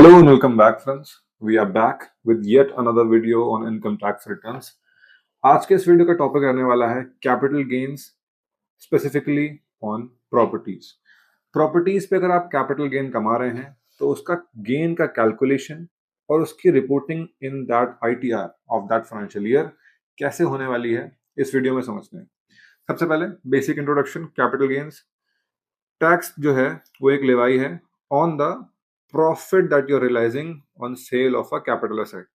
Hello and welcome back, friends. We are back with yet another video on income tax returns. आज के इस video का topic रहने वाला है capital gains, specifically on properties. Properties पे अगर आप कैपिटल गेन कमा रहे हैं तो उसका गेन का कैलकुलेशन और उसकी reporting in that ITR of that financial year कैसे होने वाली है इस वीडियो में समझते हैं। सबसे पहले basic introduction. Capital gains tax जो है वो एक लेवाई है on the profit that you are realising on sale of a capital asset.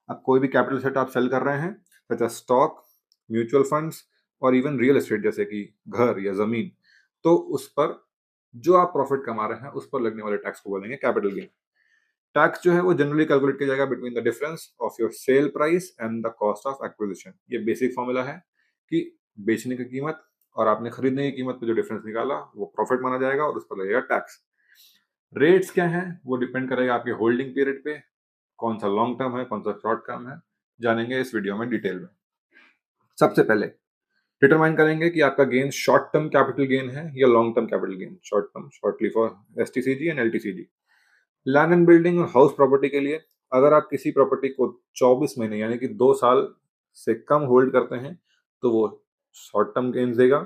अब कोई भी कैपिटल एसेट आप सेल कर रहे हैं, such as stock, mutual funds और इवन रियल एस्टेट जैसे कि घर या जमीन, तो उस पर जो आप प्रॉफिट कमा रहे हैं उस पर लगने वाले टैक्स को बोलेंगे कैपिटल गेन। टैक्स जो है वो जनरली कैलकुलेट किया जाएगा between the difference of your sale price and the cost of acquisition. ये बेसिक फॉर्मूला है कि बेचने की कीमत और आपने खरीदने की कीमत पे जो डिफरेंस निकाला वो प्रॉफिट माना जाएगा और उस पर लगेगा टैक्स। रेट्स क्या है वो डिपेंड करेगा आपके होल्डिंग पीरियड पे, कौन सा लॉन्ग टर्म है कौन सा शॉर्ट टर्म है, जानेंगे इस वीडियो में डिटेल में। सबसे पहले डिटरमाइन करेंगे कि आपका gain short term capital gain है या long term capital gain. Short term shortly for STCG and LTCG. Land and building और हाउस प्रॉपर्टी के लिए अगर आप किसी प्रॉपर्टी को 24 महीने यानी कि 2 साल से कम होल्ड करते हैं तो वो शॉर्ट टर्म गेन्स देगा।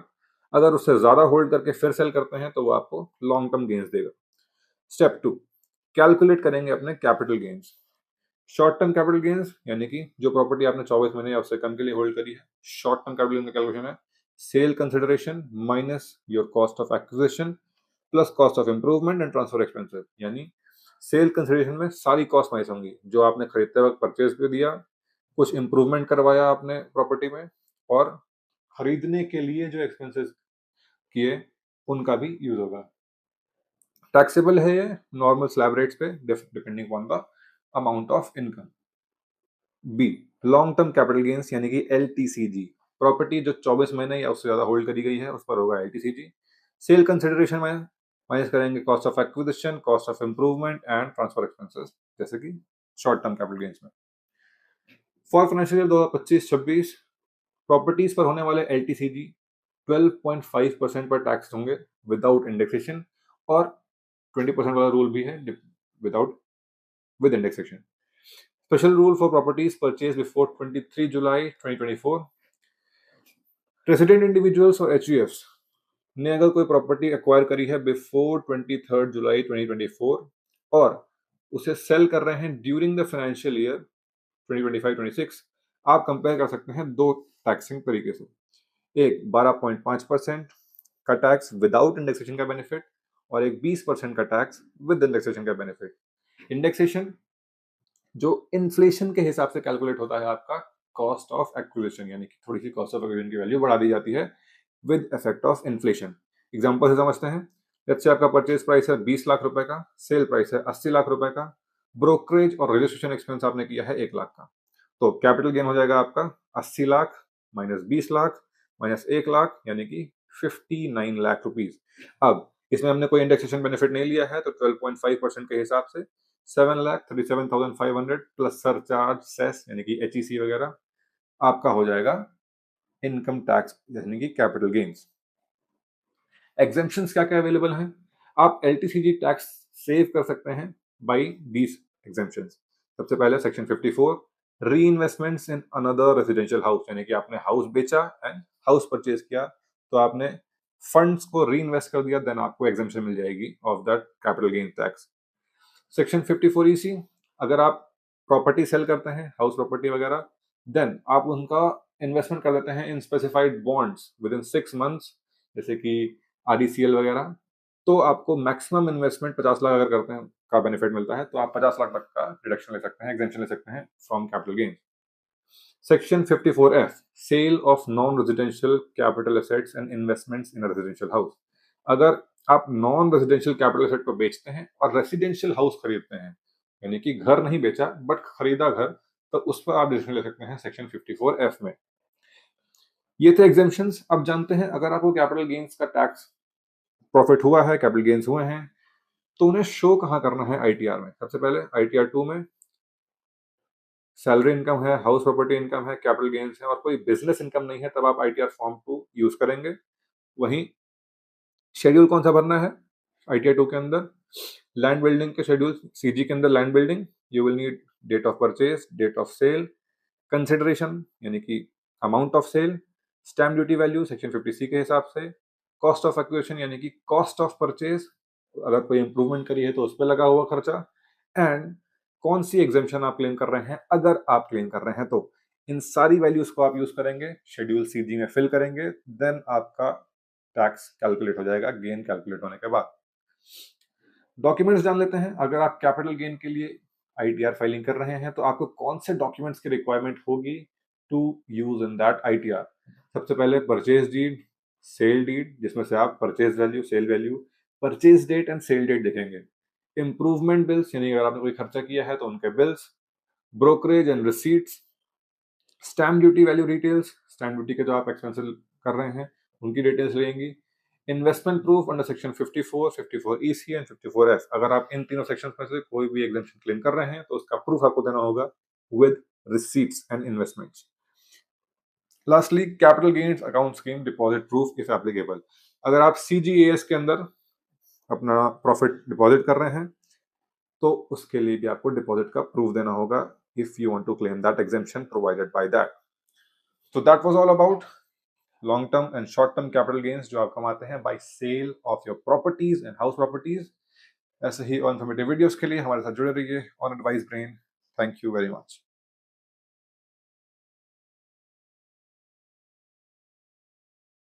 अगर उससे ज्यादा होल्ड करके फिर सेल करते हैं तो वो आपको लॉन्ग टर्म गेन्स देगा। स्टेप 2, कैलकुलेट करेंगे अपने capital gains. Short term capital gains यानी कि जो प्रॉपर्टी आपने 24 महीने या उससे कम के लिए होल्ड करी है, शॉर्ट टर्म कैपिटल गेन का कैलकुलेशन है sale consideration minus your cost of acquisition plus cost of improvement and transfer expenses. यानी सेल कंसिडरेशन में सारी कॉस्ट माइनस होंगी जो आपने खरीदते वक्त परचेज पे दिया, कुछ इंप्रूवमेंट करवाया आपने प्रॉपर्टी में, और खरीदने के लिए जो एक्सपेंसेस किए उनका भी यूज होगा। टैक्सेबल है ये नॉर्मल स्लैब रेट्स पे depending on the amount of income. B, long term capital gains यानी कि एलटीसीजी। प्रॉपर्टी जो 24 महीने या उससे ज्यादा होल्ड करी गई है उस पर होगा एलटीसीजी। सेल कंसिडरेशन में माइनस करेंगे cost of acquisition, cost of improvement and transfer expenses जैसे कि शॉर्ट टर्म कैपिटल गेन्स में। फॉर फाइनेंशियल ईयर 2025-26 प्रॉपर्टीज पर होने वाले एलटीसीजी 12.5% पर टैक्स होंगे विदाउट इंडेक्सेशन, और 20% वाला रूल भी है without with indexation. Special rule for properties purchase before 23 July 2024। Resident individuals और एचयूएफ्स ने अगर कोई प्रॉपर्टी एक्वायर करी है बिफोर 23 जुलाई 2024 और उसे सेल कर रहे हैं ड्यूरिंग द फाइनेंशियल ईयर 2025-26, आप कंपेयर कर सकते हैं दो टैक्सिंग तरीके से। एक 12.5% का टैक्स विदाउट इंडेक्सेशन का बेनिफिट और एक 20% का टैक्स विद इंडेक्सेशन का बेनिफिट। इंडेक्सेशन जो इन्फ्लेशन के हिसाब से कैलकुलेट होता है आपका कॉस्ट ऑफ एक्विजिशन, यानी कि थोड़ी सी कॉस्ट ऑफ एक्विजिशन की वैल्यू बढ़ा दी जाती है with effect of inflation. Example से समझते हैं। लेट्स से आपका परचेज प्राइस है 20 लाख रुपए का, सेल प्राइस है 80 लाख रुपए का, ब्रोकरेज और रजिस्ट्रेशन एक्सपेंस आपने किया है 1 लाख का, तो कैपिटल गेन हो जाएगा आपका 80 लाख माइनस 20 लाख माइनस 1 लाख यानी कि 59 लाख रुपीज। अब इसमें हमने कोई इंडेक्सेशन बेनिफिट नहीं लिया है तो 12.5% के हिसाब से 7,37,500 प्लस सरचार्ज सेस यानी कि एचईसी वगैरह आपका हो जाएगा इनकम टैक्स यानी कि कैपिटल गेन्स। एग्जेम्पशंस क्या क्या अवेलेबल हैं? आप एलटीसीजी टैक्स सेव कर सकते हैं बाय दीज एग्जेम्पशंस। सबसे पहले सेक्शन 54, री investments in another residential house, यानी कि आपने हाउस बेचा एंड हाउस परचेज किया तो आपने फंड्स को री इन्वेस्ट कर दिया, देन आपको एग्जेम्पशन मिल जाएगी of that capital gain tax. Section 54EC, अगर आप प्रॉपर्टी सेल करते हैं हाउस प्रॉपर्टी वगैरह, देन आप उनका इन्वेस्टमेंट कर देते हैं इन specified bonds with in 6 months जैसे कि आरडीसीएल वगैरह, तो आपको मैक्सिमम इन्वेस्टमेंट 50 लाख अगर करते हैं का बेनिफिट मिलता है तो आप 50 लाख तक का डिडक्शन ले सकते हैं, एग्जेम्पशन ले सकते हैं from capital gain. Section 54F, sale of non residential capital assets and investments in residential house. अगर आप नॉन रेजिडेंशियल कैपिटल एसेट को बेचते हैं और रेजिडेंशियल हाउस खरीदते हैं, यानी कि घर नहीं बेचा बट खरीदा घर, तो उस पर आप डिसीजन ले सकते हैं सेक्शन 54F में। ये थे एग्जेम्पशंस। अब जानते हैं अगर आपको कैपिटल गेन्स का टैक्स प्रॉफिट हुआ है, कैपिटल गेन्स हुए हैं, तो उन्हें शो कहां करना है आईटीआर में। सबसे पहले आईटीआर 2 में सैलरी इनकम है, हाउस प्रॉपर्टी इनकम है, कैपिटल गेन्स है और कोई बिजनेस इनकम नहीं है, तब आप आईटीआर फॉर्म 2 यूज करेंगे। वहीं शेड्यूल कौन सा भरना है आईटीआर 2 के अंदर? लैंड बिल्डिंग के शेड्यूल, सीजी के अंदर land building, you will need date of purchase, date of sale, consideration यानी कि amount of sale, stamp duty value section 50C के हिसाब से, कॉस्ट ऑफ एक्विजिशन यानी कि कॉस्ट ऑफ परचेज, अगर कोई इंप्रूवमेंट करी है तो उस पर लगा हुआ खर्चा, एंड कौन सी एग्जेम्पशन आप क्लेम कर रहे हैं अगर आप क्लेम कर रहे हैं तो। इन सारी वैल्यूज को आप यूज करेंगे, शेड्यूल सीजी में फिल करेंगे, देन आपका टैक्स कैलकुलेट हो जाएगा गेन कैलकुलेट होने के बाद। डॉक्यूमेंट्स जान लेते हैं। अगर आप कैपिटल गेन के लिए आईटीआर फाइलिंग कर रहे हैं तो आपको कौन से डॉक्यूमेंट्स की रिक्वायरमेंट होगी to use in that ITR. सबसे पहले परचेज डीड, सेल डीड जिसमें से आप purchase value, sale value, purchase date and sale date देखेंगे, इंप्रूवमेंट बिल्स यानी अगर आपने कोई खर्चा किया है तो उनके bills, brokerage and receipts, stamp duty value details, stamp duty के जो आप एक्सपेंसेस कर रहे हैं उनकी डिटेल्स रहेंगी, investment proof under section 54, 54EC and 54F। अगर आप इन तीनों सेक्शंस में से कोई भी एग्जेम्पशन क्लेम कर रहे हैं तो उसका प्रूफ आपको देना होगा with receipts and investments. Lastly capital gains account scheme deposit proof if applicable. अगर आप CGAS के अंदर अपना प्रॉफिट डिपॉजिट कर रहे हैं तो उसके लिए भी आपको डिपॉजिट का प्रूफ देना होगा if you want to claim that exemption provided by that. So that was all about long term and short term capital gains जो आप कमाते हैं by sale of your properties and house properties. ऐसे ही और informative videos के लिए हमारे साथ जुड़े रहिए on advice brain. Thank you very much.